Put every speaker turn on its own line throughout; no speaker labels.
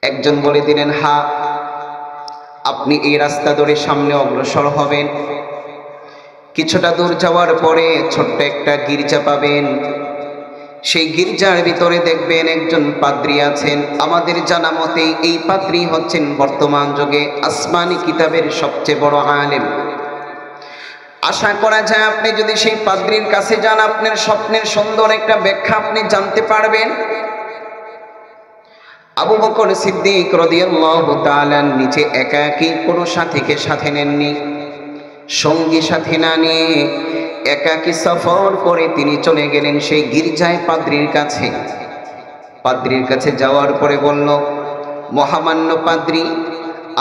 একজন বলে দিলেন, হ্যাঁ, আপনি এই রাস্তা ধরে সামনে অগ্রসর হবেন। কিছুটা দূর যাওয়ার পরে ছোট্ট একটা গির্জা পাবেন। সেই গির্জার ভিতরে দেখবেন একজন পাদ্রী আছেন। আমাদের জানা মতে এই পাদ্রী হচ্ছেন বর্তমান যুগে আসমানি কিতাবের সবচেয়ে বড় আলেম। আশা করা যায় আপনি যদি সেই পাদ্রীর কাছে যান, আপনার স্বপ্নের সুন্দর একটা ব্যাখ্যা আপনি জানতে পারবেন। আবু বকর সিদ্দিক রাদিয়াল্লাহু তাআলা নিচে একাকী, কোনো সাথীকে সাথে নেননি, সঙ্গী সাথী না নিয়ে একাকী সফর করে তিনি চলে গেলেন সেই গির্জায় পাদ্রীর কাছে। পাদ্রীর কাছে যাওয়ার পরে বলল, মহামান্য পাদ্রী,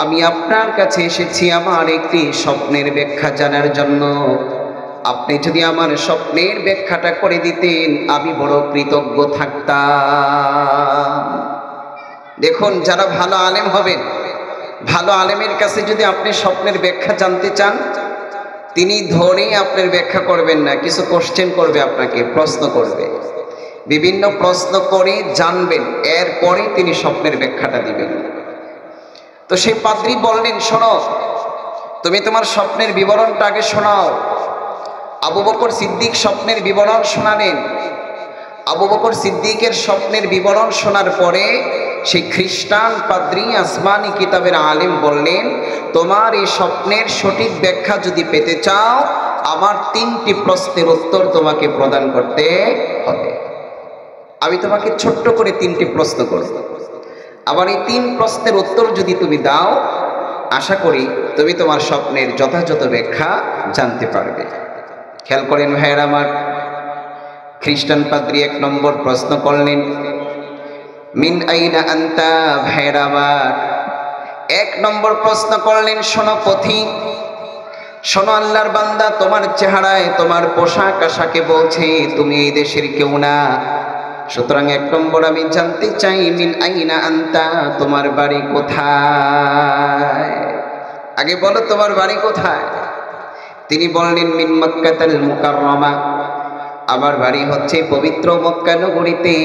আমি আপনার কাছে এসেছি আমার একটি স্বপ্নের ব্যাখ্যা জানার জন্য। আপনি যদি আমার স্বপ্নের ব্যাখ্যাটা করে দিতেন আমি বড় কৃতজ্ঞ থাকতাম। দেখুন, যারা ভালো আলেম হবেন, ভালো আলেমের কাছে যদি আপনি স্বপ্নের ব্যাখ্যা জানতে চান, তিনি ধরেই আপনার ব্যাখ্যা করবেন না, কিছু কোশ্চেন করবে, আপনাকে প্রশ্ন করবে, বিভিন্ন প্রশ্ন করে জানবেন, এরপরে তিনি স্বপ্নের ব্যাখ্যাটা দিবেন। তো সেই পাদ্রী বললেন, শোনো, তুমি তোমার স্বপ্নের বিবরণটা আগে শোনাও। আবু বকর সিদ্দিক স্বপ্নের বিবরণ শোনালেন। আবু বকর সিদ্দিকের স্বপ্নের বিবরণ শোনার পরে সেই খ্রিস্টান পাদ্রী আসমানি কিতাবের আলেম বললেন, তোমার এই স্বপ্নের সঠিক ব্যাখ্যা যদি পেতে চাও, আমার 3টি প্রশ্নের উত্তর তোমাকে প্রদান করতে হবে। আমি তোমাকে ছোট্ট করে 3টি প্রশ্ন করব, আবার এই 3 প্রশ্নের উত্তর যদি তুমি দাও, আশা করি তুমি তোমার স্বপ্নের যথাযথ ব্যাখ্যা জানতে পারবে। খেয়াল করেন ভাইয়েরা আমার, খ্রিস্টান পাদ্রী 1 নম্বর প্রশ্ন করলেন, মিন আইনা আনতা। ভাইয়েরা আমার, 1 নম্বর প্রশ্ন করলেন, শোনো পথিক, শোনো আল্লাহর বান্দা, তোমার চেহারায় তোমার পোশাক আশাকে বলছে তুমি এই দেশের কেউ না। সুতরাং 1 নম্বর আমি জানতে চাই, মিন আইনা আনতা, তোমার বাড়ি কোথায়? আগে বলো তোমার বাড়ি কোথায়? তিনি বললেন, মিন মক্কাতুল মুকাররমা, আমার বাড়ি হচ্ছে পবিত্র মক্কা নগরীতে।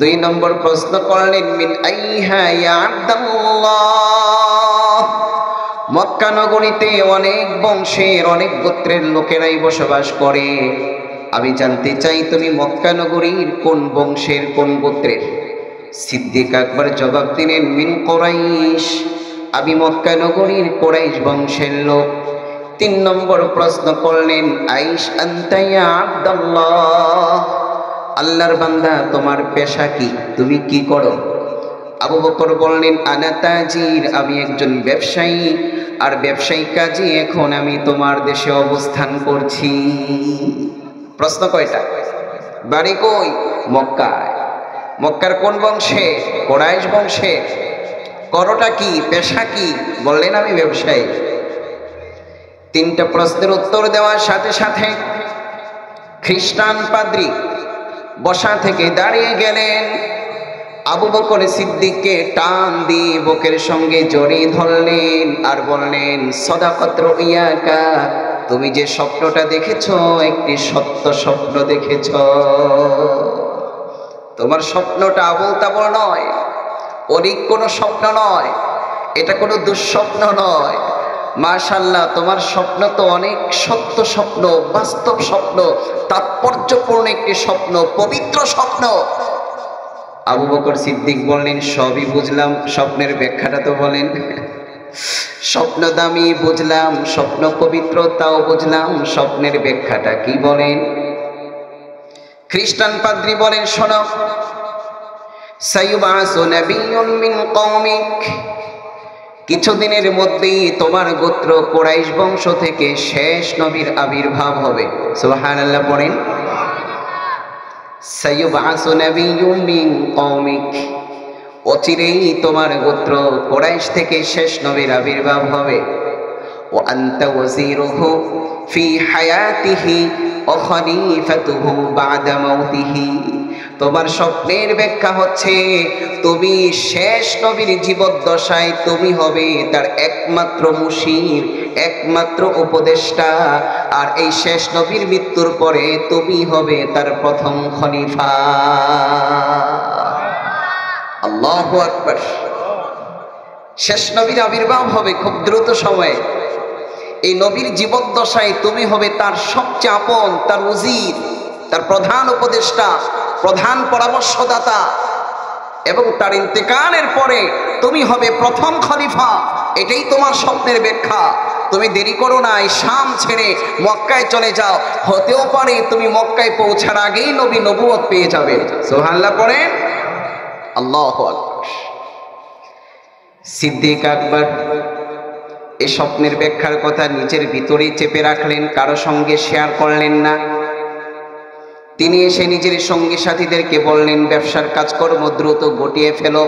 2 নম্বর প্রশ্ন করলেন, মিন আইহা ইয়া আব্দুল্লাহ, মক্কা নগরীতে অনেক বংশের অনেক গোত্রের লোকেরাই বসবাস করে, আমি জানতে চাই তুমি মক্কা নগরীর কোন বংশের কোন গোত্রের? সিদ্দিক আকবর জবাব দিলেন, মিন কুরাইশ, আমি মক্কা নগরীর কুরাইশ বংশের লোক। 3 নম্বর প্রশ্ন করলেন, আইশ আনতা ইয়া আব্দুল্লাহ, আল্লাহর বান্দা তোমার পেশা কি, তুমি কি করো? আবু বকর বললেন, আনা তাজির, আমি একজন ব্যবসায়ী, আর ব্যবসায়ী কাজে এখন আমি তোমার দেশে অবস্থান করছি। প্রশ্ন কয়টা? বাড়ি কই? মক্কায়। মক্কার কোন বংশে? কুরাইশ বংশে। করোটা কি, পেশা কি? বললেন আমি ব্যবসায়ী। 3টা প্রশ্নের উত্তর দেওয়ার সাথে সাথে খ্রিস্টান পাদ্রী বসা থেকে দাঁড়িয়ে গেলেন। আবু বকর সিদ্দিককে টান দিয়ে বুকের সঙ্গে জড়িয়ে ধরলেন আর বললেন, সাদাকাত রুইয়াকা, তুমি যে স্বপ্নটা দেখেছো একটি সত্য স্বপ্ন দেখেছো। তোমার স্বপ্নটা আবোল তাবোল নয়, অনেক কোনো স্বপ্ন নয়, এটা কোনো দুঃস্বপ্ন নয়। মাশাআল্লাহ, তোমার স্বপ্ন তো অনেক সত্য স্বপ্ন, বাস্তব স্বপ্ন, তাৎপর্যপূর্ণ একটি স্বপ্ন, পবিত্র স্বপ্ন। আবু বকর সিদ্দিক বললেন, সবই বুঝলাম, স্বপ্নের ব্যাখ্যাটা তো বলেন। স্বপ্ন দামি বুঝলাম, স্বপ্ন পবিত্রতাও বুঝলাম, স্বপ্নের ব্যাখ্যাটা কি বলেন? খ্রিস্টান পাদ্রী বলেন, শোনো, সাইয়ুবাসু নাবিয়্যুন মিন কওমিক, কিছুদিনের মধ্যেই তোমার গোত্র কুরাইশ বংশ থেকে শেষ নবীর আবির্ভাব হবে। সুবহানাল্লাহ পড়েন। সাইয়ুবাসু নাবিয়্যুন মিন কওমিক, অচিরেই তোমার গোত্র কুরাইশ থেকে শেষ নবীর আবির্ভাব হবে। ওয়া আনতা ওয়াজিরুহু ফি হায়াতিহি ওয়া খলিফাতুহু বা'দা মাউতিহি, তোমার স্বপ্নের ব্যাখ্যা হচ্ছে তুমি শেষ নবীর জীবদ্দশায় তুমি হবে তার একমাত্র মুশির, একমাত্র উপদেষ্টা, আর এই শেষ নবীর মৃত্যুর পরে তুমি হবে তার প্রথম খলিফা। আল্লাহু আকবার। শেষ নবীর আবির্ভাব হবে খুব দ্রুত সময়ে। এই নবীর জীবদ্দশায় তুমি হবে তার সবচেয়ে আপন, তার উজির, তার প্রধান উপদেষ্টা, প্রধান পরামর্শদাতা, এবং তার ইন্তেকালের পরে তুমি হবে প্রথম খলিফা। এটাই তোমার স্বপ্নের ব্যাখ্যা। তুমি দেরি করো না, এই শাম ছেড়ে মক্কায় চলে যাও। হতেও পারে তুমি মক্কায় পৌঁছার আগেই নবী নবুয়ত পেয়ে যাবে। সুবহানাল্লাহ পড়েন। আল্লাহু আকবার। সিদ্দিক আকবর এই স্বপ্নের ব্যাখ্যার কথা নিজের ভিতরেই চেপে রাখলেন, কারো সঙ্গে শেয়ার করলেন না। তিনি এসে নিজের সঙ্গী সাথীদেরকে বললেন, ব্যবসার কাজকর্ম দ্রুত গটিয়ে ফেলো,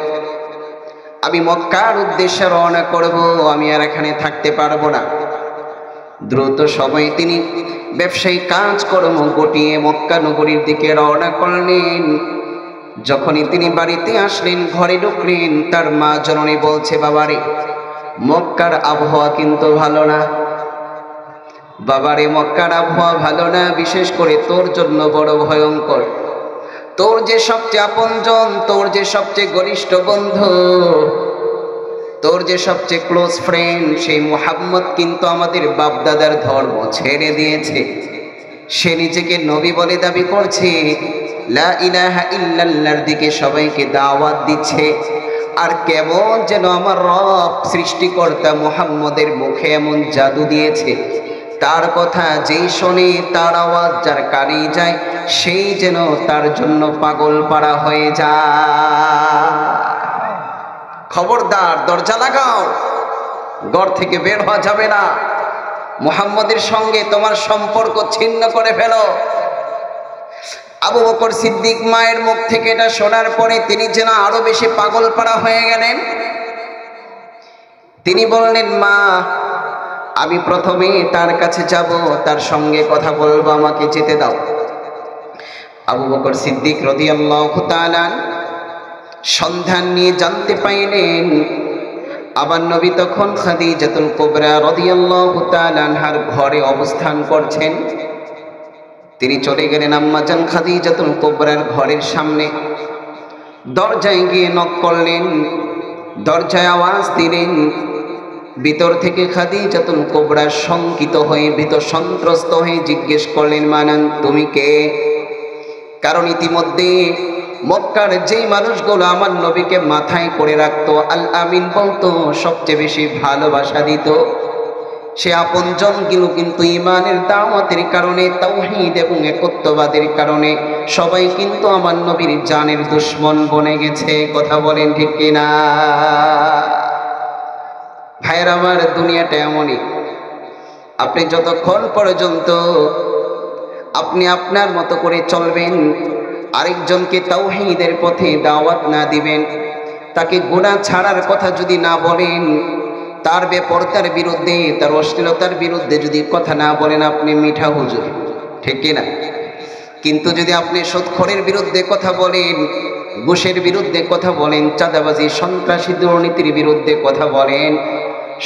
আমি মক্কার উদ্দেশ্যে রওনা করব, আমি আর এখানে থাকতে পারবো না। দ্রুত সময়ে তিনি ব্যবসায়ী কাজকর্ম গটিয়ে মক্কা নগরীর দিকে রওনা করলেন। যখনই তিনি বাড়িতে আসলেন, ঘরে ঢুকলেন, তার মা জননী বলছে, বাবারে মক্কার আবহাওয়া কিন্তু ভালো না, বাবারে মক্কার আবহাওয়া ভালো না, বিশেষ করে তোর জন্য বড় ভয়ঙ্কর। তোর যে সবচেয়ে আপনজন, তোর যে সবচেয়ে ঘনিষ্ঠ বন্ধু, তোর যে সবচেয়ে ক্লোজ ফ্রেন্ড, সেই মুহাম্মদ কিন্তু আমাদের বাপদাদার ধর্ম ছেড়ে দিয়েছে। সে নিজেকে নবী বলে দাবি করছে, লা ইলাহা ইল্লাল্লাহর দিকে সবাইকে দাওয়াত দিচ্ছে। আর কেমন যেন আমার রব সৃষ্টিকর্তা মুহাম্মদের মুখে এমন জাদু দিয়েছে, তার কথা যেই শোনে, তার আওয়াজ যার কানে যায়, সেই যেন তার জন্য পাগল পাড়া হয়ে যায়। খবরদার, দরজা লাগাও, ঘর থেকে বের হওয়া যাবে না, মুহাম্মদের সঙ্গে তোমার সম্পর্ক ছিন্ন করে ফেলো। আবু বকর সিদ্দিক মায়ের মুখ থেকে এটা শোনার পরে তিনি যেন আরো বেশি পাগল পাড়া হয়ে গেলেন। তিনি বললেন, মা আমি প্রথমে তার কাছে যাব, তার সঙ্গে কথা বলবো, আমাকে যেতে দাও। আবু বকর সিদ্দিক রাদিয়াল্লাহু তাআলা সন্ধান নিয়ে জানতে পাইলেন আমার নবী তখন খাদিজাতুল কুবরা রাদিয়াল্লাহু তাআলা আনহার ঘরে অবস্থান করছেন। তিনি চলে গেলেন আম্মাজান খাদিজাতুল কুবরার ঘরের সামনে। দরজায় গিয়ে নক করলেন, দরজায় আওয়াজ দিলেন। ভিতর থেকে খাদিজাতুল কুবরা শঙ্কিত হয়ে, ভীত সন্ত্রস্ত হয়ে জিজ্ঞেস করলেন, মানান তুমি কে? কারণ ইতিমধ্যে মক্কার যেই মানুষগুলো আমার নবীকে মাথায় করে রাখতো, আল আমিন বলতো, সবচেয়ে বেশি ভালোবাসা দিত, সে আপনজনগুলো কিন্তু ইমানের দাওয়াতের কারণে, তাওহীদ এবং একত্ববাদের কারণে সবাই কিন্তু আমার নবীর জানের দুশমন বনে গেছে। কথা বলেন ঠিক কিনা? ভাইয়ের আমার, দুনিয়াটা এমনই। আপনি যতক্ষণ পর্যন্ত আপনি আপনার মতো করে চলবেন, আরেকজনকে তাওহীদের পথে দাওয়াত না দিবেন, তাকে গুনাহ ছাড়ার কথা যদি না বলেন, তার বেপরতার বিরুদ্ধে, তার অশ্লীলতার বিরুদ্ধে যদি কথা না বলেন, আপনি মিঠা হুজুর, ঠিক কিনা? কিন্তু যদি আপনি সুদখোরের বিরুদ্ধে কথা বলেন, ঘুষের বিরুদ্ধে কথা বলেন, চাঁদাবাজি, সন্ত্রাসী, দুর্নীতির বিরুদ্ধে কথা বলেন,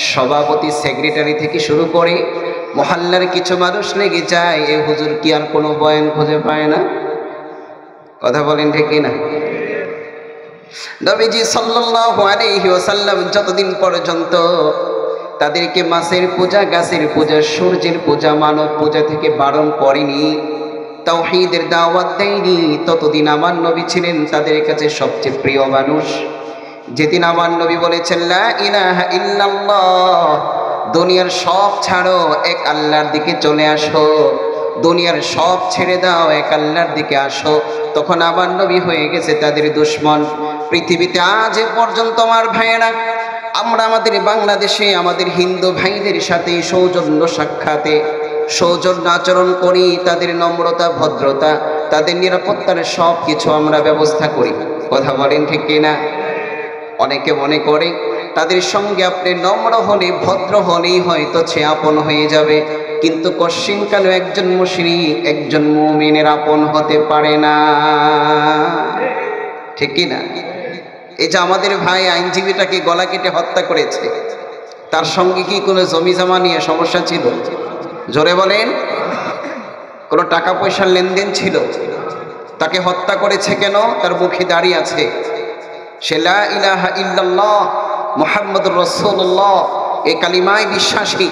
সভাপতি, সেক্রেটারি থেকে শুরু করে মহল্লার কিছু মানুষ লেগে যায়, এ হুজুর কি আর কোনো বয়ান খুঁজে পায় না? কথা বলেন ঠিক কিনা? নবীজি সাল্লাল্লাহু আলাইহি ওয়াসাল্লাম যতদিন পর্যন্ত তাদেরকে মাছের পূজা, গাছের পূজা, সূর্যের পূজা, মানব পূজা থেকে বারণ করেনি, তাওহীদের দাওয়াত দেয়নি, ততদিন আমার নবী ছিলেন তাদের কাছে সবচেয়ে প্রিয় মানুষ। যেদিন আমার নবী বলেছেন, লা ইলাহা ইল্লাল্লাহ, দুনিয়ার সব ছাড়ো, এক আল্লাহর দিকে চলে আসো, দুনিয়ার সব ছেড়ে দাও, এক আল্লাহর দিকে আসো, তখন আমার নবী হয়ে গেছে তাদের দুশমন। পৃথিবীতে আজ পর্যন্ত আমার ভাইয়েরা, আমরা আমাদের বাংলাদেশে আমাদের হিন্দু ভাইদের সাথে সৌজন্য সাক্ষাতে, সৌজন্য আচরণ করি, তাদের নম্রতা, ভদ্রতা, তাদের নিরাপত্তার সব কিছু আমরা ব্যবস্থা করি। কথা বলেন ঠিক কিনা? অনেকে মনে করে তাদের সঙ্গে আপনি নম্র হলে, ভদ্র হলেই হয়তো সে আপন হয়ে যাবে, কিন্তু কশ্চিনকালে একজন মুশরিক, একজন মুমিনের আপন হতে পারে না, ঠিক কিনা? এই যে আমাদের ভাই আইনজীবীটাকে গলা কেটে হত্যা করেছে, তার সঙ্গে কি কোনো জমি জমা নিয়ে সমস্যা ছিল? জোরে বলেন। কোনো টাকা পয়সার লেনদেন ছিল? তাকে হত্যা করেছে কেন? তার মুখে দাড়ি আছে, সে লা ইলাহা ইল্লাল্লাহ মুহাম্মাদুর রাসূলুল্লাহ এই কালিমায় বিশ্বাসী,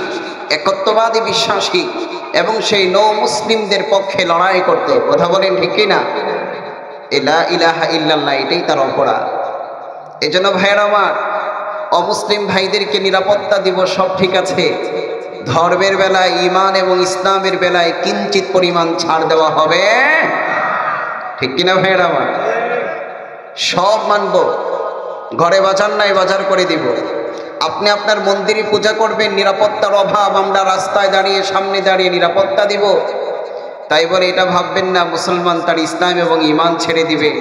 একত্ববাদী বিশ্বাসী, এবং সেই নৌ মুসলিমদের পক্ষে লড়াই করত। কথা বলেন ঠিক কিনা? লা ইলাহা ইল্লাল্লাহ এটাই তার অপরাধ। এজন্য ভাইয়েরা আমার, অমুসলিম ভাইদেরকে নিরাপত্তা দিব সব ঠিক আছে, ধর্মের বেলায়, ঈমান এবং ইসলামের বেলায় কিঞ্চিত পরিমাণ ছাড় দেওয়া হবে, ঠিক কিনা ভাইয়েরা আমার? সব মানব, ঘরে বাজার নাই বাজার করে দিব। আপনি আপনার মন্দিরে পূজা করবেন, নিরাপত্তার অভাব, আমরা রাস্তায় দাঁড়িয়ে সামনে দাঁড়িয়ে নিরাপত্তা দিব, তাই বলে এটা ভাববেন না মুসলমান তার ইসলাম এবং ঈমান ছেড়ে দিবে,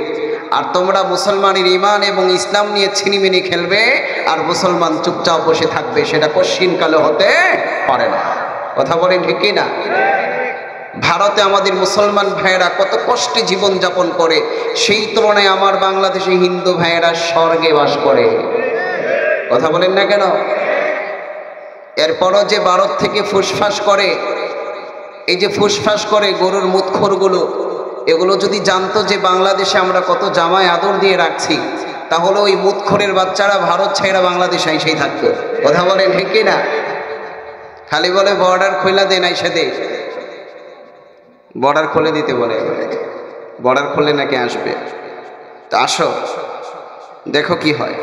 আর তোমরা মুসলমানের ঈমান এবং ইসলাম নিয়ে ছিনিমিনি খেলবে আর মুসলমান চুপচাপ বসে থাকবে, সেটা কশ্চিনকালে হতে পারে না। কথা বলেন ঠিক কিনা? ভারতে আমাদের মুসলমান ভাইয়েরা কত কষ্টে জীবন যাপন করে, সেই তুলনায় আমার বাংলাদেশে হিন্দু ভাইয়েরা স্বর্গে বাস করে। কথা বলেন না কেন? এরপরও যে ভারত থেকে ফুসফাস করে, এই যে ফুসফাস করে গরুর মুতখোরগুলো, এগুলো যদি জানতো যে বাংলাদেশে আমরা কত জামায় আদর দিয়ে রাখছি, তাহলে ওই মুতখোরের বাচ্চারা ভারত ছেড়ে বাংলাদেশে এসেই থাকতো। কথা বলেন ঠিক কিনা? খালি বলে বর্ডার খোলা দেন, আইসা দে, বর্ডার খুলে দিতে বলে, বর্ডার খুললে নাকি আসবে। তো আসো দেখো কি হয়।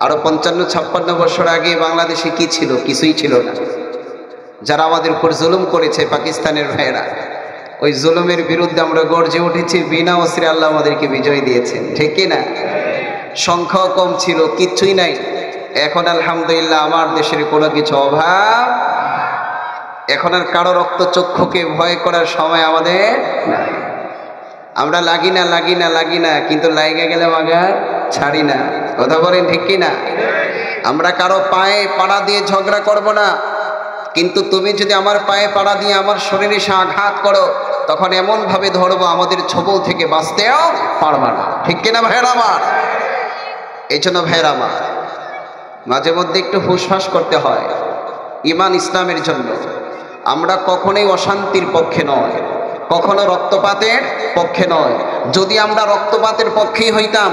আরো 55-56 বছর আগে বাংলাদেশে কি ছিল? কিছুই ছিল না। যারা আমাদের উপর জুলুম করেছে পাকিস্তানের ভাইয়েরা, ওই জুলুমের বিরুদ্ধে আমরা গর্জে উঠেছি, বিনা অস্ত্রে আল্লাহ আমাদেরকে বিজয় দিয়েছেন, ঠিক কিনা? সংখ্যাও কম ছিল, কিচ্ছুই নাই। এখন আলহামদুলিল্লাহ আমার দেশের কোনো কিছু অভাব, এখন আর কারো রক্তচক্ষুকে ভয় করার সময় আমাদের নাই। আমরা লাগি না, কিন্তু লাইগে গেলে মাগার ছাড়ি না। কথা বলেন ঠিক কিনা? আমরা কারো পায়ে পাড়া দিয়ে ঝগড়া করব না, কিন্তু তুমি যদি আমার পায়ে পাড়া দিয়ে আমার শরীরে এসে আঘাত করো, তখন এমন ভাবে ধরবো আমাদের ছোবল থেকে বাঁচতেও পারবা না, ঠিক কিনা ভাইয়েরা আমার? এই জন্য ভাইয়েরা আমার, মাঝে মধ্যে একটু ফুসফাস করতে হয় ঈমান ইসলামের জন্য। আমরা কখনোই অশান্তির পক্ষে নয়, কখনো রক্তপাতের পক্ষে নয়। যদি আমরা রক্তপাতের পক্ষেই হইতাম,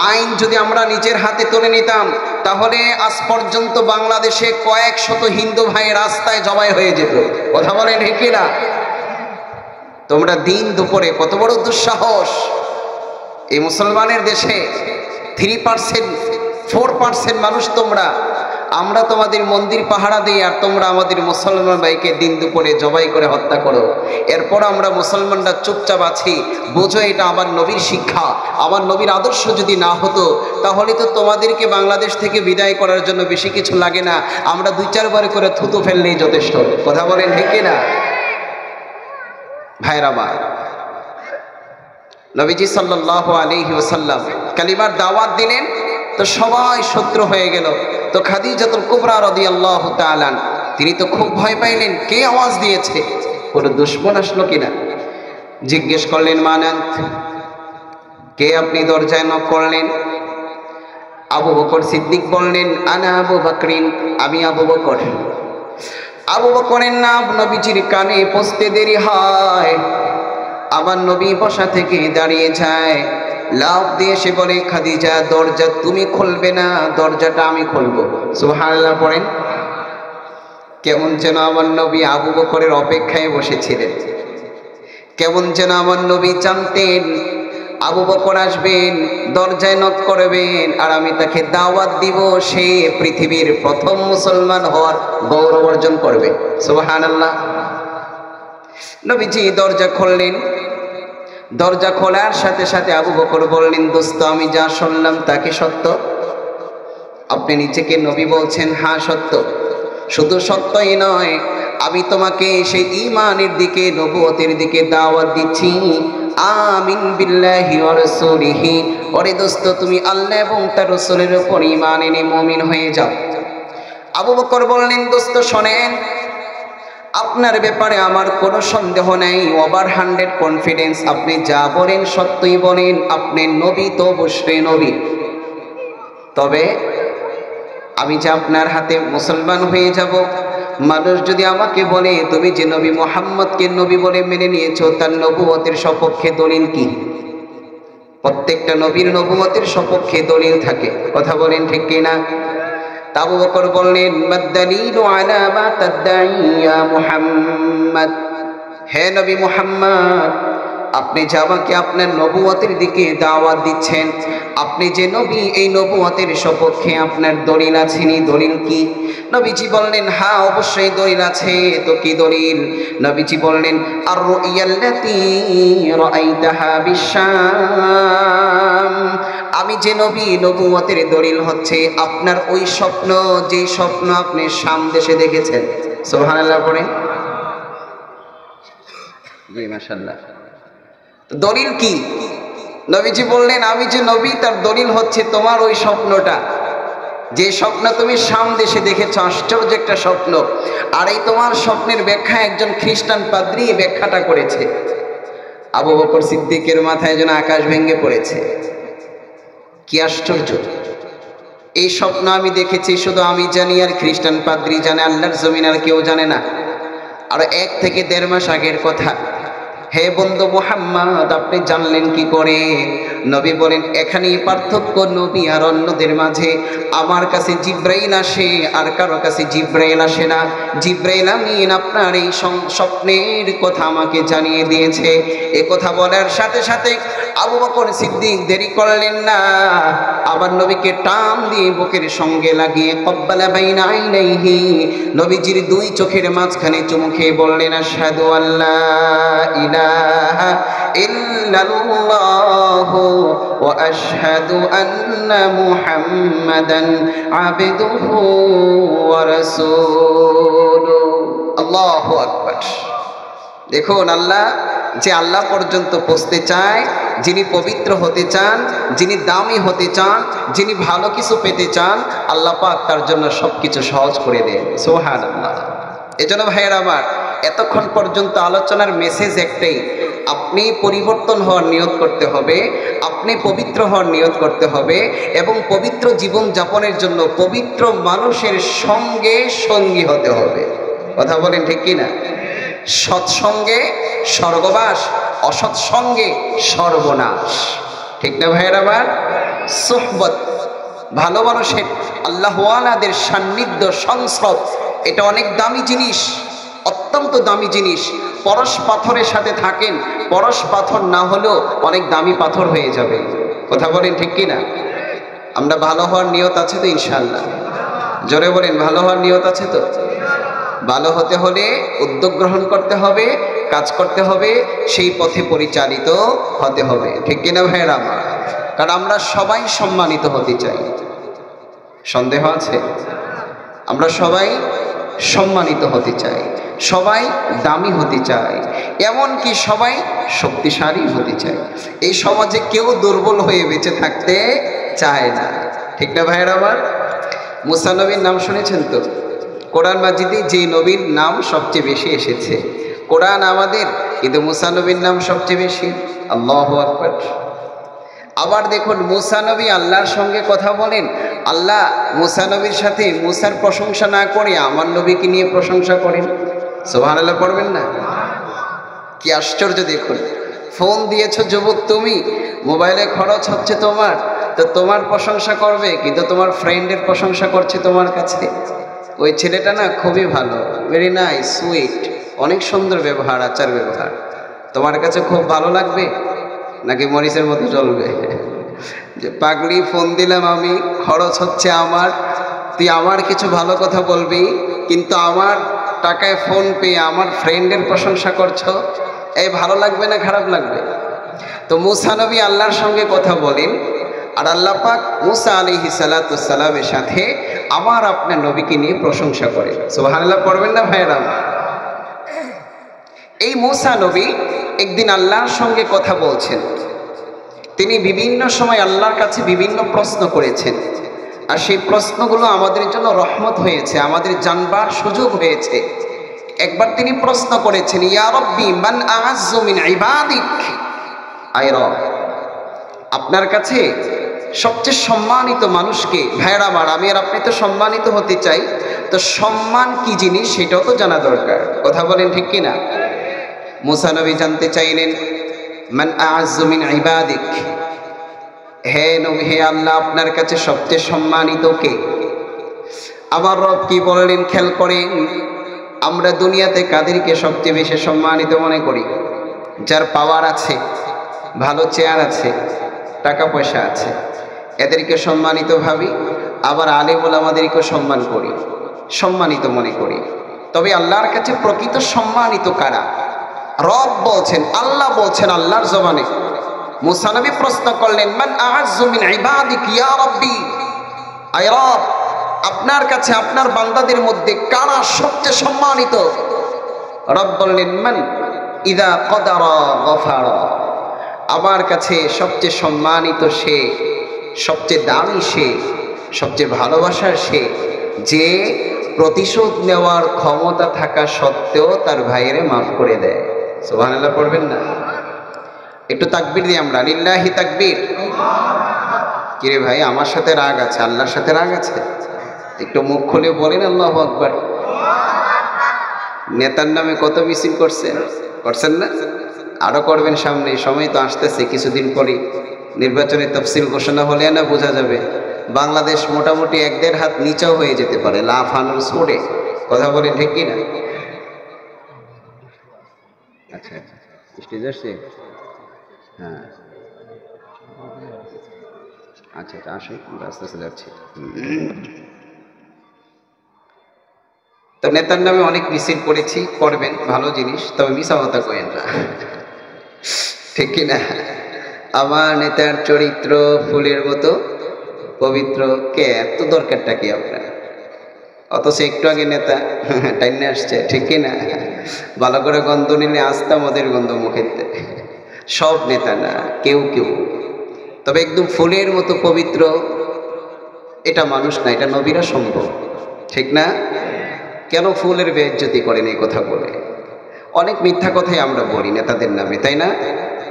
আইন যদি আমরা নিজের হাতে তুলে নিতাম, তাহলে আজ পর্যন্ত বাংলাদেশে কয়েক শত হিন্দু ভাই রাস্তায় জবাই হয়ে যেত। কথা বলেন ঠিক কিনা? তোমরা দিন দুপুরে কত বড় দুঃসাহস! এই মুসলমানের দেশে 3%, 4% মানুষ তোমরা, আমরা তোমাদের মন্দির পাহারা দিই, আর তোমরা আমাদের মুসলমান ভাইকে দিন দুপুরে জবাই করে হত্যা করো। এরপর আমরা মুসলমানরা চুপচাপ আছি। বোঝো এটা আমার নবীর শিক্ষা, আমার নবীর আদর্শ যদি না হতো, তাহলে তো তোমাদেরকে বাংলাদেশ থেকে বিদায় করার জন্য বেশি কিছু লাগে না, আমরা 2-4 বার করে থুতু ফেললেই যথেষ্ট। কথা বলেন ঠিক কিনা ভাইরা ভাই? নবীজি সাল্লাল্লাহু আলাইহি ওয়াসাল্লাম কালিমার দাওয়াত দিলেন, তো সবাই শত্রু হয়ে গেল। তো খাদিজাতুল কুবরা রাদিয়াল্লাহু তাআলা তিনি তো খুব ভয় পাইলেন, কে আওয়াজ দিয়েছে, কোনো দুশমন আসলো কিনা। জিজ্ঞেস করলেন, মানান্ত, কে আপনি দরজায় নক করলেন? আবু বকর সিদ্দিক বললেন, আনা আবু বকরিন, আমি আবু বকর। আবু বকরের নাম নবীজির কানে পৌঁছতে দেরি হয়, আমার নবী বসা থেকে দাঁড়িয়ে যায়, লাফ দিয়ে সে বলে, খাদিজা দরজা তুমি খুলবে না, দরজাটা আমি খুলবো। সুবহানাল্লাহ পড়েন। কেমন যেন আমার নবী আবু বকরের অপেক্ষায় বসেছিলেন, কেমন যেন আমার নবী জানতেন আবু বকর আসবেন, দরজায় নক করবেন, আর আমি তাকে দাওয়াত দিব, সে পৃথিবীর প্রথম মুসলমান হওয়ার গৌরব অর্জন করবে। সুবহানাল্লাহ। নবীজি দরজা খুললেন। দরজা খোলার সাথে সাথে আবু বকর বললেন, দোস্ত আমি যা শুনলাম তা কি সত্য? আপনি নিজেকে নবী বলছেন? হ্যাঁ সত্য। শুধু সত্যই নয়, আমি তোমাকে সেই ঈমানের দিকে, নবুয়তের দিকে দাওয়াত দিচ্ছি। আমিন বিল্লাহি ওয়া রাসূলিহি। ওরে দোস্ত, তুমি আল্লাহ এবং তার রাসূলের উপর ঈমান এনে মুমিন হয়ে যাও। আবু বকর বললেন, দোস্ত শোনেন, আপনার ব্যাপারে আমার কোনো সন্দেহ নেই, ওভার 100 কনফিডেন্স। আপনি যা বলেন সত্যই বলেন, আপনি নবী তো অবশ্যই নবী। তবে আমি যে আপনার হাতে মুসলমান হয়ে যাব, মানুষ যদি আমাকে বলে তুমি যে নবী মুহাম্মদকে নবী বলে মেনে নিয়েছো, তার নবুয়তের সপক্ষে দলিল কি? প্রত্যেকটা নবীর নবুয়তের সপক্ষে দলিল থাকে, কথা বলেন ঠিক কিনা? আবু বকর বললেন, মাদ-দালিলু আলা মা তাদঈ ইয়া মুহাম্মদ, হে নবী মুহাম্মদ, আপনি যে আমাকে আপনার নবুয়তের দিকে দাওয়াত দিচ্ছেন, আপনি যে নবী, এই নবুয়তের সপক্ষে আপনার দলিল আছে নি? দলিল কি? নবীজি বললেন, হ্যাঁ অবশ্যই দলিল আছে। তো কি দলিল? নবীজি বললেন, আর রুইয়াল্লাতী রাআইতাহা বিশাম, আমি যে নবী, নবুয়তের দলিল হচ্ছে আপনার ওই স্বপ্ন, যে স্বপ্ন আপনি শাম দেশে দেখেছেন। সুবহানাল্লাহ পড়ে। জি মাশাআল্লাহ। দলিল কি? নবীজি বললেন, আমি যে নবী, তার দলিল হচ্ছে তোমার ওই স্বপ্নটা, যে স্বপ্ন তুমি শাম দেশে দেখেছো, আশ্চর্য একটা স্বপ্ন। আর এই তোমার স্বপ্নের ব্যাখ্যা একজন খ্রিস্টান পাদ্রী ব্যাখ্যাটা করেছে। আবু বকর সিদ্দিকের মাথায় যেন আকাশ ভেঙে পড়েছে। কি আশ্চর্য! এই স্বপ্ন আমি দেখেছি, শুধু আমি জানি আর খ্রিস্টান পাদ্রী জানে, আল্লাহর জমিন আর কেউ জানে না। আর 1 থেকে 1.5 মাস আগের কথা। হে বন্ধু মুহাম্মদ, আপনি জানলেন কি করে? নবী বলেন, এখানেই পার্থক্য নবী আর অন্যদের মাঝে। আমার কাছে জিব্রাইল আসে, আর কারো কাছে জিব্রাইল আসে না। জিব্রাইল আমিন আপনার এই স্বপ্নের কথা আমাকে জানিয়ে দিয়েছে। এ কথা বলার সাথে সাথে আবু বকর সিদ্দিক দেরি করলেন না, আবার নবীকে টান দিয়ে বুকের সঙ্গে লাগিয়ে কব্বালা বাইনা আইনাইহি, নবীজির 2 চোখের মাঝখানে চুমু খেয়ে বললেন, আশহাদু আল্লা ইলাহা ইল্লাল্লাহু ওয়া আশহাদু আন্না মুহাম্মাদান আবদুহু ওয়া রাসূলুহু। আল্লাহু আকবার। দেখুন, আল্লাহ পর্যন্ত পৌঁছতে চায়, যিনি পবিত্র হতে চান, যিনি দামি হতে চান, যিনি ভালো কিছু পেতে চান, আল্লাহ পাক তার জন্য সবকিছু সহজ করে দেন। সুবহানাল্লাহ। এজন্য ভাইয়েরা আমার, এতক্ষণ পর্যন্ত আলোচনার মেসেজ একটাই, আপনি পরিবর্তন হওয়ার নিয়ত করতে হবে, আপনি পবিত্র হওয়ার নিয়ত করতে হবে, এবং পবিত্র জীবন যাপনের জন্য পবিত্র মানুষের সঙ্গে সঙ্গী হতে হবে। কথা বলেন ঠিক কিনা? সৎসঙ্গে স্বর্গবাস, অসৎসঙ্গে সর্বনাশ। ঠিক না ভাইয়েরা আমার? সুহবত, ভালো মানুষের, আল্লাহওয়ালাদের সান্নিধ্য, সংস্রব, এটা অনেক দামি জিনিস, অত্যন্ত দামি জিনিস। পরশ পাথরের সাথে থাকেন, পরশ পাথর না হলেও অনেক দামি পাথর হয়ে যাবে। কথা বলেন ঠিক কিনা? আমরা ভালো হওয়ার নিয়ত আছে তো ইনশাআল্লাহ? জোরে বলেন, ভালো হওয়ার নিয়ত আছে তো? ভালো হতে হলে উদ্যোগ গ্রহণ করতে হবে, কাজ করতে হবে, সেই পথে পরিচালিত হতে হবে। ঠিক কিনা ভাইয়েরা আমার? কারণ আমরা সবাই সম্মানিত হতে চাই। সন্দেহ আছে? আমরা সবাই সম্মানিত হতে চাই, সবাই দামি হতে চাই, এমনকি সবাই শক্তিশালী হতে চায়। এই সমাজে কেউ দুর্বল হয়ে বেঁচে থাকতে চায় না। ঠিক না ভাইয়েরা আমার? মুসা নবীর নাম শুনেছেন তো? কোরআন মাজিদে যে নবীর নাম সবচেয়ে বেশি এসেছে, কোরআন আমাদের, কিন্তু মুসা নবীর নাম সবচেয়ে বেশি। আল্লাহু আকবার। আবার দেখুন, মুসা নবী আল্লাহর সঙ্গে কথা বলেন, আল্লাহ মুসা নবীর সাথে মুসার প্রশংসা না করে আমার নবীকে নিয়ে প্রশংসা করেন। সুবহানাল্লাহ পড়বেন না? কি আশ্চর্য! দেখুন, ফোন দিয়েছো যুবক তুমি, মোবাইলে খরচ হচ্ছে তোমার, তো তোমার প্রশংসা করবে, কিন্তু তোমার ফ্রেন্ডের প্রশংসা করছে তোমার কাছে। ওই ছেলেটা না খুবই ভালো, ভেরি নাইস, সুইট, অনেক সুন্দর ব্যবহার, আচার ব্যবহার, তোমার কাছে খুব ভালো লাগবে নাকি মরিচের মতো চলবে? যে পাগলি, ফোন দিলাম আমি, খরচ হচ্ছে আমার, তুই আমার কিছু ভালো কথা বলবি, কিন্তু আমার টাকায় ফোন পেয়ে আমার ফ্রেন্ডের প্রশংসা করছো, এই ভালো লাগবে না খারাপ লাগবে? তো মুসা নবী আল্লাহর সঙ্গে কথা বলেন, আর আল্লাহ পাক মুসা আলাইহিস সালাতু ওয়াস সালামের সাথে আমার আপনার নবীকে নিয়ে প্রশংসা করে। সুবহানাল্লাহ পড়বেন না ভাইয়েরা? এই মুসা নবী একদিন আল্লাহর সঙ্গে কথা বলছেন। তিনি বিভিন্ন সময় আল্লাহর কাছে বিভিন্ন প্রশ্ন করেছেন, আর সেই প্রশ্নগুলো আমাদের জন্য রহমত হয়েছে, আমাদের জানবার সুযোগ হয়েছে। একবার তিনি প্রশ্ন করেছেন, ইয়া রব্বি মান আ'আজ্জু মিন ইবাদিক, আয় রব, আপনার কাছে সবচেয়ে সম্মানিত মানুষকে? ভাইয়েরা আমার, আমি আর আপনি তো সম্মানিত হতে চাই, তো সম্মান কি জিনিস সেটাও তো জানা দরকার। কথা বলেন ঠিক কিনা? মুসা নবী জানতে চাইলেন, মান আ'আজ্জু মিন ইবাদিক, হে নবী, হে আল্লাহ, আপনার কাছে সবচেয়ে সম্মানিত কে? আমার রব কি বললেন খেয়াল করেন। আমরা দুনিয়াতে কাদেরকে সবচেয়ে বেশি সম্মানিত মনে করি? যার পাওয়ার আছে, ভালো চেয়ার আছে, টাকা পয়সা আছে, এদেরকে সম্মানিত ভাবি। আবার আলেম ওলামাদেরকেও সম্মান করি, সম্মানিত মনে করি। তবে আল্লাহর কাছে প্রকৃত সম্মানিত কারা? রব বলছেন, আল্লাহ বলছেন আল্লাহর জবানে। মুসা নবী প্রশ্ন করলেন, মান আ'আজ্জু মিন ইবাদিক ইয়া রাব্বি, আয় রব, আপনার কাছে আপনার বান্দাদের মধ্যে কারা সবচেয়ে সম্মানিত? রব বললেন, মান ইযা কদারা গফারা, আমার কাছে সবচেয়ে সম্মানিত সে, সবচেয়ে দামি সে, সবচেয়ে ভালোবাসার সে, যে প্রতিশোধ নেওয়ার ক্ষমতা থাকা সত্ত্বেও তার ভাইয়েরে মাফ করে দেয়। সুবহানাল্লাহ পড়বেন না? একটু তাকবীর দিই আমরা, লিল্লাহি তাকবীর। কিরে ভাই, আমার সাথে রাগ আছে, আল্লাহর সাথে রাগ আছে? একটু মুখ খুলে বলেন আল্লাহু আকবার। নেতার নামে কত মিছিল করছেন না? আরো করবেন সামনে, সময় তো আসতেছে, কিছুদিন পরে নির্বাচনের তফসিল ঘোষণা হলে না বোঝা যাবে বাংলাদেশ মোটামুটি 1-1.5 হাত নিচেও হয়ে যেতে পারে, লাফানোর স্পোর্টে। কথা বলেন ঠিক কিনা? আচ্ছা স্টেজ আসছে, হ্যাঁ আচ্ছা আসে, আস্তে আস্তে যাচ্ছি। তো নেতার নামে অনেক মিছিল করেছি, করবেন, ভালো জিনিস, তবে মিছা কথা কইেন না, ঠিক কিনা? আমার নেতার চরিত্র ফুলের মতো পবিত্র। কে এত দরকারটা কি আপনার? অথচ একটু আগে নেতা টাইনে আসছে, ঠিক কিনা? ভালো করে গন্ধ নিলে আসতাম ওদের গন্ধ মুখেতে। সব নেতা না, কেউ কেউ, তবে একদম ফুলের মতো পবিত্র এটা মানুষ না, এটা নবীরা সম্ভব, ঠিক না? কেন ফুলের বেইজ্জতি করেন এই কথা বলে? অনেক মিথ্যা কথাই আমরা বলি নেতাদের নামে, তাই না?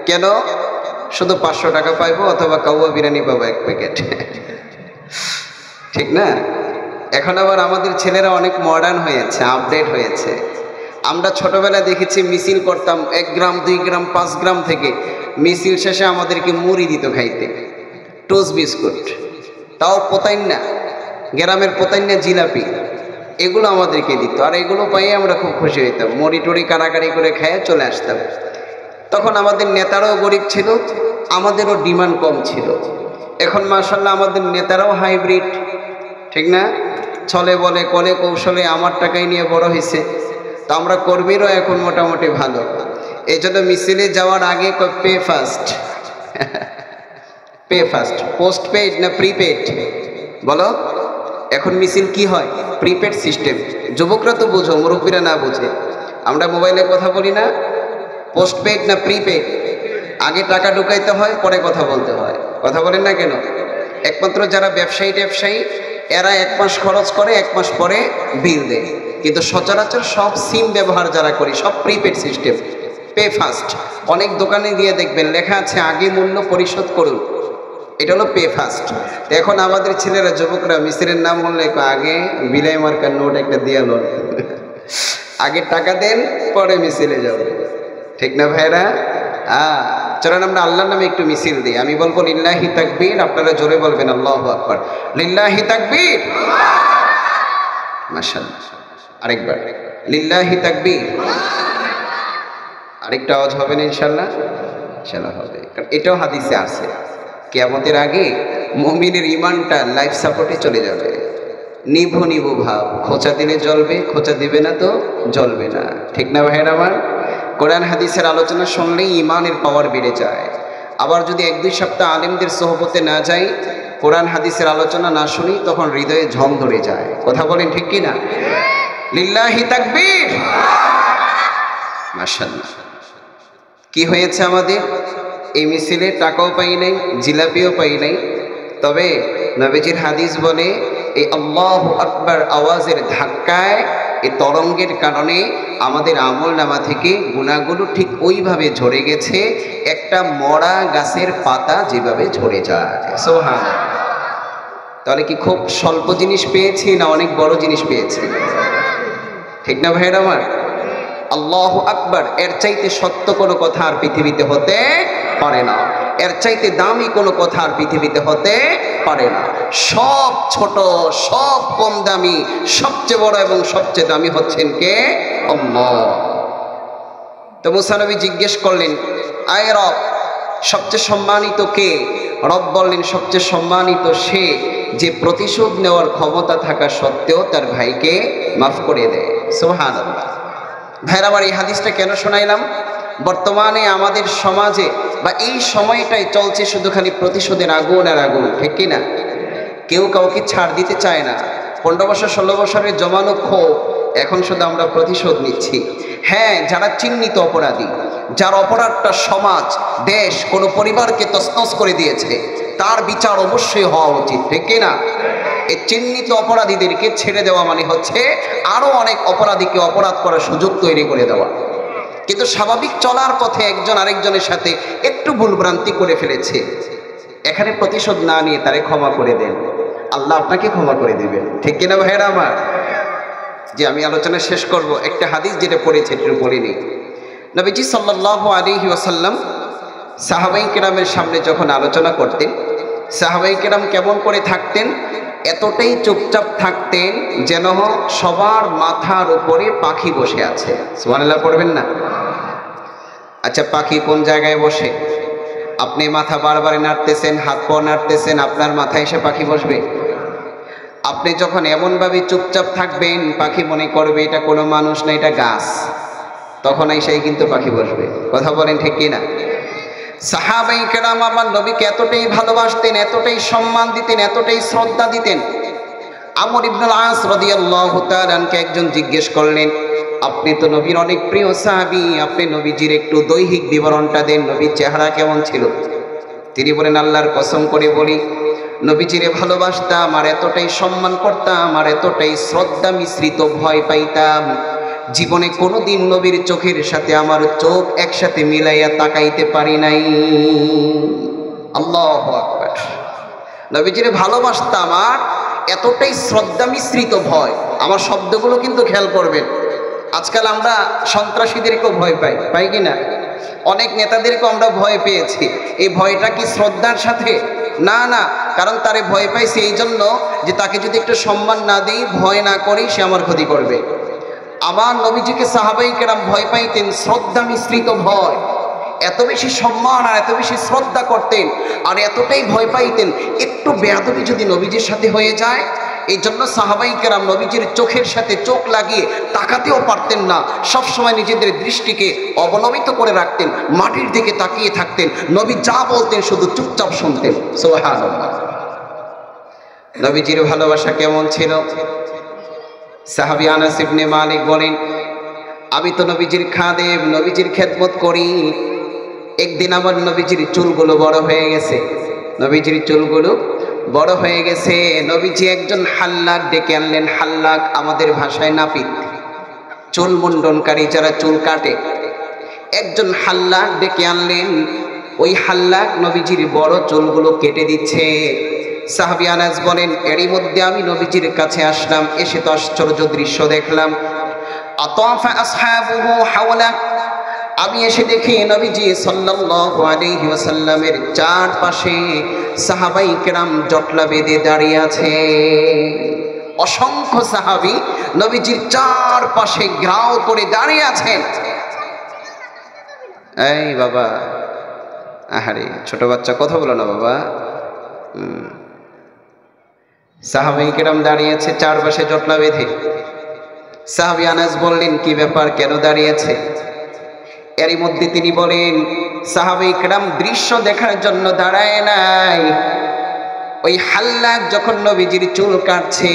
কেন? শুধু 500 টাকা পাইবো অথবা কাউয়া বিরিয়ানি পাবো 1 প্যাকেট, ঠিক না? এখন আবার আমাদের ছেলেরা অনেক মডার্ন হয়েছে, আপডেট হয়েছে। আমরা ছোটবেলায় দেখেছি মিছিল করতাম 1 গ্রাম 2 গ্রাম 5 গ্রাম থেকে, মিছিল শেষে আমাদেরকে মুড়ি দিত খাইতে, টোস্ট বিস্কুট, তাও পোতাইন্না, গ্রামের পোতাইন্না জিলাপি, এগুলো আমাদেরকে দিত। আর এগুলো পাইয়ে আমরা খুব খুশি হইতাম, মুড়ি টুড়ি কাড়াকাড়ি করে খেয়ে চলে আসতাম। তখন আমাদের নেতারাও গরিব ছিল, আমাদেরও ডিমান্ড কম ছিল। এখন মাশাআল্লাহ আমাদের নেতারাও হাইব্রিড, ঠিক না? ছলে বলে কলে কৌশলে আমার টাকাই নিয়ে বড় হয়েছে। তো আমরা কর্মীরও এখন মোটামুটি ভালো। এই জন্য মিছিলে যাওয়ার আগে pay first, pay first. Post paid না প্রিপেড বলো? এখন মিছিল কি হয়? Prepaid system. যুবকরা তো বোঝো, মুরব্বীরা না বোঝে। আমরা মোবাইলে কথা বলি না, পোস্ট পেইড না প্রিপেড? আগে টাকা ঢুকাইতে হয়, পরে কথা বলতে হয়। কথা বলেন না কেন? একমাত্র যারা ব্যবসায়ী এরা 1 মাস খরচ করে, 1 মাস পরে বিল দেয়। কিন্তু সচরাচর সব সিম ব্যবহার যারা করি সব প্রিপেড সিস্টেম, পে ফার্স্ট। অনেক দোকানে গিয়ে দেখবেন লেখা আছে আগে মূল্য পরিশোধ করুন, এটা হলো পে ফার্স্ট। এখন আমাদের ছেলেরা, যুবকরা মিছিলের নাম বললে আগে বিলাই মার্কার নোট একটা দিয়ে লোন, আগে টাকা দেন পরে মিছিলে যাবে, ঠিক না ভাইরা? চলেন আমরা আল্লাহর নামে একটু মিছিল দিই। আমি বলবো লিল্লাহি তাকবীর, আপনারা জোরে বলবেন আল্লাহু আকবার। লিল্লাহি তাকবীর, মাশাআল্লাহ। আরেকবার লিল্লাহি তাকবীর। আরেকটা আওয়াজ হবে না ইনশাআল্লাহ? ইনশাআল্লাহ হবে, কারণ এটাও হাদিসে আছে, কিয়ামতের আগে মুমিনের ঈমানটা লাইফ সাপোর্টে চলে যাবে। নিভু নিভু ভাব, খোঁচা দিলে জ্বলবে, খোঁচা দিবে না তো জ্বলবে না, ঠিক না ভাইয়ের আমার? কোরআন হাদিসের আলোচনা শুনলেই ঈমানের পাওয়ার বেড়ে যায়। আবার যদি 1-2 সপ্তাহ আলেমদের সোহবতে না যাই, কোরআন হাদিসের আলোচনা না শুনি, তখন হৃদয়ে ঝং ধরে যায়। কথা বলেন ঠিক কি না? লিল্লাহি তাকবীর, মাশাআল্লাহ। কি হয়েছে আমাদের এই মিছিলে? টাকাও পাই নাই, জিলাপিও পাই নাই, তবে নবীজির হাদিস বলে এই আল্লাহু আকবার আওয়াজের ধাক্কায়, এই তরঙ্গের কারণে আমাদের আমল নামা থেকে গুনাহগুলো ঠিক ওইভাবে ঝরে গেছে, একটা মরা গাছের পাতা যেভাবে ঝরে যায়। সুবহানাল্লাহ। তাহলে কি খুব স্বল্প জিনিস পেয়েছি না অনেক বড় জিনিস পেয়েছি? ঠিক না ভাইরা আমার? আল্লাহু আকবার, এর চাইতে সত্য কোনো কথা আর পৃথিবীতে হতে পারে না। এর চাইতে দামি কোনো কথা আর পৃথিবীতে হতে পারে না। সব ছোট, সব কম দামি, সবচেয়ে বড় এবং সবচেয়ে দামি হচ্ছেন কে? আল্লাহ। তো মুসা নবী জিজ্ঞেস করলেন, আয় রব, সবচেয়ে সম্মানিত কে? রব বললেন, সবচেয়ে সম্মানিত সে যে প্রতিশোধ নেওয়ার ক্ষমতা থাকা সত্ত্বেও তার ভাইকে মাফ করে দেয়। সুবহানাল্লাহ। ভাইরা আমার, এই হাদিসটা কেন শোনাইলাম? বর্তমানে আমাদের সমাজে বা এই সময়টাই চলছে শুধু খালি প্রতিশোধের আগুন আর আগুন, ঠিক কিনা? কেউ কাউকে ছাড় দিতে চায় না। 15 বছর 16 বছরের জমানো ক্ষোভ, এখন শুধু আমরা প্রতিশোধ নিচ্ছি। হ্যাঁ, যারা চিহ্নিত অপরাধী, যার অপরাধটা সমাজ, দেশ, কোনো পরিবারকে তছনছ করে দিয়েছে, তার বিচার অবশ্যই হওয়া উচিত, ঠিক কিনা? এই চিহ্নিত অপরাধীদেরকে ছেড়ে দেওয়া মানে হচ্ছে আরো অনেক অপরাধীকে অপরাধ করার সুযোগ তৈরি করে দেওয়া। কিন্তু স্বাভাবিক চলার পথে একজন আরেকজনের সাথে একটু ভুলভ্রান্তি করে ফেলেছে, এখানে প্রতিশোধ না নিয়ে তারে ক্ষমা করে দেন, আল্লাহ আপনাকে ক্ষমা করে দিবেন, ঠিক কিনা ভাইরা আমার? যে আমি আলোচনা শেষ করব, একটা হাদিস যেটা পড়েছে একটু বলে নিই। নবীজি সাল্লাল্লাহু আলাইহি ওয়াসাল্লাম সাহাবাই কেরামের সামনে যখন আলোচনা করতেন, সাহাবাই কেরাম কেমন করে থাকতেন? এতটাই চুপচাপ থাকতেন যেন সবার মাথার উপরে পাখি বসে আছে। সুবহানাল্লাহ পড়বেন না? আচ্ছা, পাখি কোন জায়গায় বসে? আপনি মাথা বারবার নাড়তেছেন, হাত পা নাড়তেছেন, আপনার মাথায় এসে পাখি বসবে? আপনি যখন এমনভাবে চুপচাপ থাকবেন, পাখি মনে করবে এটা কোনো মানুষ না, এটা গাছ, তখন এসেই কিন্তু পাখি বসবে। কথা বলেন ঠিক কিনা? সাহাবাই কেরাম আমার নবীকে এতটাই ভালোবাসতেন, এতটাই সম্মান দিতেন, এতটাই শ্রদ্ধা দিতেন। আমর ইবনুল আস রাদিয়াল্লাহু তাআলা আনকে একজন জিজ্ঞেস করলেন, আপনি তো নবীর অনেক প্রিয় সাহাবী, আপনি নবীজির একটু দৈহিক বিবরণটা দেন, নবীর চেহারা কেমন ছিল? তিনি বলেন, আল্লাহর কসম করে বলি, নবীজিরে ভালোবাসতাম, আর এতটাই সম্মান করতাম, আর এতটাই শ্রদ্ধা মিশ্রিত ভয় পাইতাম, জীবনে কোনোদিন নবীর চোখের সাথে আমার চোখ একসাথে মিলাইয়া তাকাইতে পারি নাই। আল্লাহু আকবার। নবীজিরে ভালোবাসতাম আর এতটাই শ্রদ্ধা মিশ্রিত ভয়। আমার শব্দগুলো কিন্তু খেয়াল করবেন। আজকাল আমরা সন্ত্রাসীদেরকেও ভয় পাই কি না? অনেক নেতাদেরকেও আমরা ভয় পেয়েছি। এই ভয়টা কি শ্রদ্ধার সাথে? না না, কারণ তারে ভয় পাইছি এই জন্য যে তাকে যদি একটু সম্মান না দেই, ভয় না করি, সে আমার ক্ষতি করবে। আমার নবীজিকে সাহাবাই কেরাম ভয় পাইতেন, শ্রদ্ধা মিশ্রিত ভয়। এত বেশি সম্মান আর এত বেশি শ্রদ্ধা করতেন, আর এতটাই ভয় পাইতেন একটু বেয়াদবি যদি নবীজির সাথে হয়ে যায়। এই জন্য সাহাবাই কেরাম নবীজির চোখের সাথে চোখ লাগিয়ে তাকাতেও পারতেন না। সবসময় নিজেদের দৃষ্টিকে অবনমিত করে রাখতেন, মাটির দিকে তাকিয়ে থাকতেন। নবী যা বলতেন শুধু চুপচাপ শুনতেন। সুবহানাল্লাহ। নবীজির ভালোবাসা কেমন ছিল? সাহাবী আনাস ইবনে মালিক বলেন, আমি তো নবীজির খাদেম, নবীজির খেদমত করি। একদিন আমার নবীজির চুলগুলো বড় হয়ে গেছে, নবীজির চুলগুলো বড় হয়ে গেছে। নবীজি একজন হাল্লাক ডেকে আনলেন। হাল্লাক আমাদের ভাষায় নাপিত, চুল মুন্ডনকারী, যারা চুল কাটে। একজন হাল্লাক ডেকে আনলেন। ওই হাল্লাক নবীজির বড় চুলগুলো কেটে দিচ্ছে। সাহাবী আনাস বলেন, এরই মধ্যে আমি নবীজির কাছে আসলাম, এসে তো আশ্চর্য দৃশ্য দেখলাম। আতাফা আসহাবুহু হাওলা, আমি এসে দেখি নবীজি সাল্লাল্লাহু আলাইহি ওয়াসাল্লামের চারপাশে সাহাবাই কেরাম জটলা বেঁধে দাঁড়িয়ে আছে। অসংখ্য সাহাবী নবীজির চারপাশে ঘেরাও করে দাঁড়িয়ে আছেন। এই বাবা, আহারে ছোট বাচ্চা, কথা বলো না বাবা। সাহাবাই কেরাম দাঁড়িয়ে আছে চারপাশে জটলা বেঁধে। সাহাবী আনাস বললেন, কি ব্যাপার, কেন দাঁড়িয়েছে? এরই মধ্যে তিনি বলেন, সাহাবাই কেরাম দৃশ্য দেখার জন্য দাঁড়ায় নাই। ওই হাল্লাক যখন নবীজির চুল কাটছে,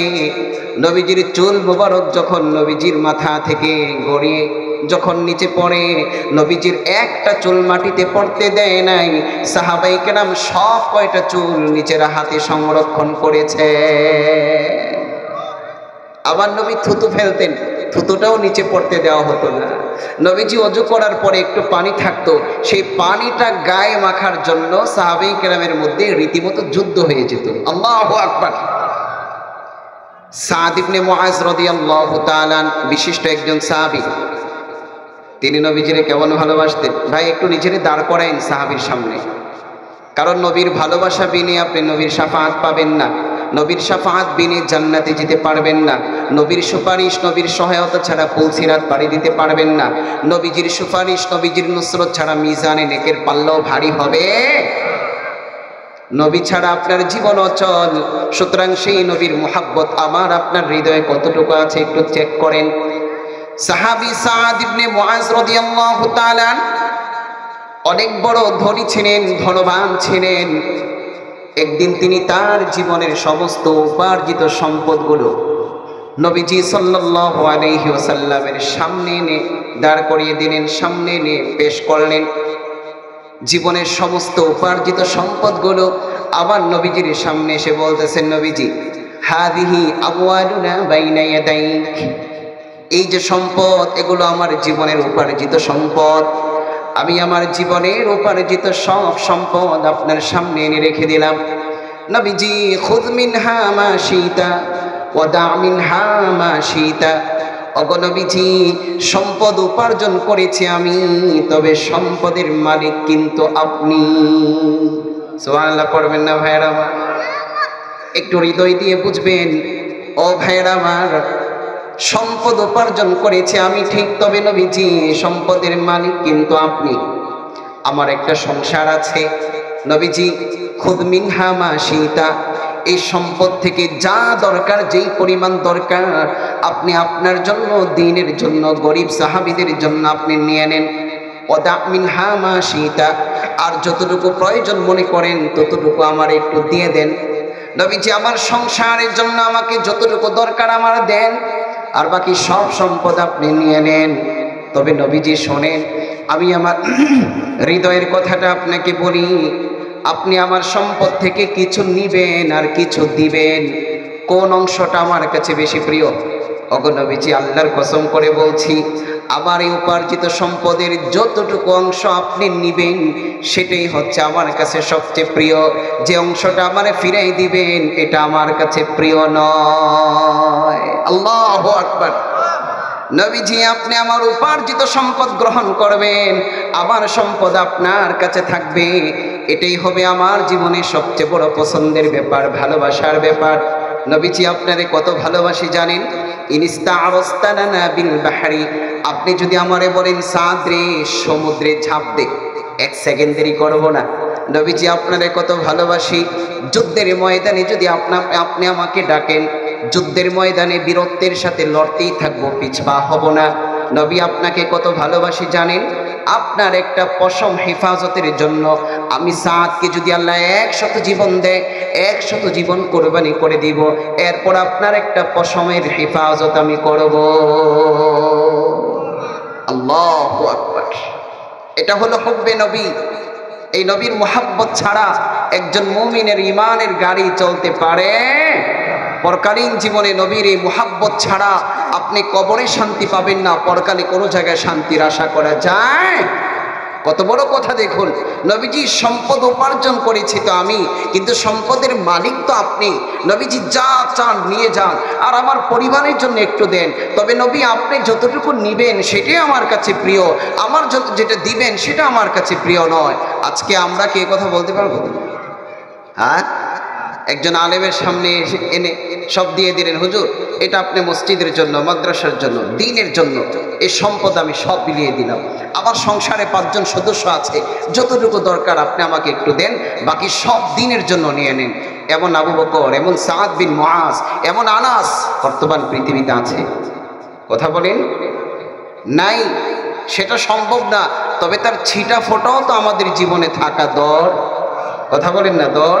নবীজির চুল মোবারক যখন নবীজির মাথা থেকে গড়িয়ে যখন নিচে পড়ে, নবীজির একটা চুল মাটিতে পড়তে দেয় নাই। সাহাবাই কেরাম সব কয়টা চুল নিচের হাতে সংরক্ষণ করেছে। আবার নবী থুতু ফেলতেন, থুতুটাও নিচে পড়তে দেওয়া হতো না। নবীজি ওযু করার পরে একটু পানি থাকতো, সেই পানিটা গায়ে মাখার জন্য সাহাবাই কেরামের মধ্যে রীতিমতো যুদ্ধ হয়ে যেত। আল্লাহু আকবার। সাদ ইবনে মুআজ রাদিয়াল্লাহু তাআলা বিশিষ্ট একজন সাহাবী, তিনি নবীজিরে কেমন ভালোবাসতেন। ভাই একটু নিজেরে দাঁড় করাইন সাহাবীর সামনে, কারণ নবীর ভালোবাসা বিনে আপনি নবীর শাফাআত পাবেন না, নবীর শাফাআত বিনে জান্নাতে যেতে পারবেন না, নবীর সুপারিশ নবীর সহায়তা ছাড়া পুলসিরাত পাড়ি দিতে পারবেন না, নবীজির সুপারিশ নবীজির নুসরত ছাড়া মিজানে নেকের পাল্লাও ভারী হবে। নবী ছাড়া আপনার জীবন অচল। সুতরাং সেই নবীর মুহাব্বত আমার আপনার হৃদয়ে কতটুকু আছে একটু চেক করেন। সাহাবী সাদ ইবনে মুআজ রাদিয়াল্লাহু তাআলা অনেক বড় ধনী ছিলেন, ধনবান ছিলেন। একদিন তিনি তার জীবনের সমস্ত উপার্জিত সম্পদগুলো নবীজি সাল্লাল্লাহু আলাইহি ওয়াসাল্লামের সামনে এনে দাঁড় করিয়ে দিলেন, সামনে এনে পেশ করলেন। জীবনের সমস্ত উপার্জিত সম্পদগুলো আবার নবীজির সামনে এসে বলতেছেন, নবীজি হাদিহি আমওয়ালুনা বাইনা ইয়াদাইক, এই যে সম্পদ এগুলো আমার জীবনের উপার্জিত সম্পদ, আমি আমার জীবনের উপার্জিত সব সম্পদ আপনার সামনে এনে রেখে দিলাম। নবীজি খুদ মিনহা মা শিতা ওয়া দা মিনহা মা শিতা, ওগো নবীজি সম্পদ উপার্জন করেছি আমি, তবে সম্পদের মালিক কিন্তু আপনি। সুবহানাল্লাহ পড়বেন না ভাইরা আমার? একটু হৃদয় দিয়ে বুঝবেন ও ভাইরা আমার, সম্পদ উপার্জন করেছে আমি ঠিক, তবে নবীজি সম্পদের মালিক কিন্তু আপনি। আমার একটা সংসার আছে নবীজি, খুদ মিনহা মা শিতা, এই সম্পদ থেকে যা দরকার, যেই পরিমাণ দরকার আপনি আপনার জন্য, দ্বীনের জন্য, গরিব সাহাবীদের জন্য আপনি নিয়ে নেন। ওদা মিনহা মা শিতা, আর যতটুকু প্রয়োজন মনে করেন ততটুকু আমার একটু দিয়ে দেন। নবীজি আমার সংসারের জন্য আমাকে যতটুকু দরকার আমার দেন, আর বাকি সব সম্পদ আপনি নিয়ে নেন। তবে নবীজি শোনেন, আমি আমার হৃদয়ের কথাটা আপনাকে বলি, আপনি আমার সম্পদ থেকে কিছু নিবেন আর কিছু দিবেন, কোন অংশটা আমার কাছে বেশি প্রিয়? ওগো নবীজি আল্লাহর কসম করে বলছি, আমার এই উপার্জিত সম্পদের যতটুকু অংশ আপনি নিবেন সেটাই হচ্ছে আমার কাছে সবচেয়ে প্রিয়। যে অংশটা আমারে ফিরাই দিবেন এটা আমার কাছে প্রিয় নয়। আল্লাহু আকবার। নবীজি আপনি আমার উপার্জিত সম্পদ গ্রহণ করবেন, আমার সম্পদ আপনার কাছে থাকবে, এটাই হবে আমার জীবনের সবচেয়ে বড় পছন্দের ব্যাপার, ভালোবাসার ব্যাপার। নবীজি আপনারে কত ভালোবাসি জানেন? ইনিস্তাআরাস্তানা বিল বাহরি, আপনি যদি আমারে বলেন সাদ রে সমুদ্রে ঝাঁপ দে, এক সেকেন্ড দেরি করব না। নবীজি আপনারে কত ভালোবাসি। যুদ্ধের ময়দানে যদি আপনি আমাকে ডাকেন, যুদ্ধের ময়দানে বীরত্বের সাথে লড়তেই থাকবো, পিছপা হব না। নবী আপনাকে কত ভালোবাসি জানেন? আপনার একটা পশম হেফাজতের জন্য আমি সাদকে যদি আল্লাহ 100 জীবন দেয়, 100 জীবন কোরবানি করে দিব, এরপর আপনার একটা পশমের হেফাজত আমি করব। আল্লাহু আকবার। এটা হলো হুব্বে নবী। এই নবীর মুহাব্বত ছাড়া একজন মুমিনের ঈমানের গাড়ি চলতে পারে? পরকালীন জীবনে নবীর এই মুহাব্বত ছাড়া আপনি কবরে শান্তি পাবেন না, পরকালে কোনো জায়গায় শান্তির আশা করা যায়? কত বড় কথা দেখুন। নবীজি সম্পদ উপার্জন করেছি তো আমি, কিন্তু সম্পদের মালিক তো আপনি। নবীজি যা চান নিয়ে যান, আর আমার পরিবারের জন্য একটু দেন। তবে নবী আপনি যতটুকু নিবেন সেটাই আমার কাছে প্রিয়, আমার যেটা দিবেন সেটা আমার কাছে প্রিয় নয়। আজকে আমরা কি কথা বলতে পারবো? হ্যাঁ, একজন আলেমের সামনে এনে সব দিয়ে দিলেন, হুজুর এটা আপনি মসজিদের জন্য, মাদ্রাসার জন্য, দ্বীনের জন্য, এই সম্পদ আমি সব বিলিয়ে দিলাম। আমার সংসারে 5 জন সদস্য আছে, যতটুকু দরকার আপনি আমাকে একটু দেন, বাকি সব দ্বীনের জন্য নিয়ে নেন। এমন আবু বকর, এমন সাদ বিন মুআজ, এমন আনাস বর্তমান পৃথিবীতে আছে? কথা বলেন নাই, সেটা সম্ভব না। তবে তার ছিটা ফোটাও তো আমাদের জীবনে থাকা দর। কথা বলেন না দর?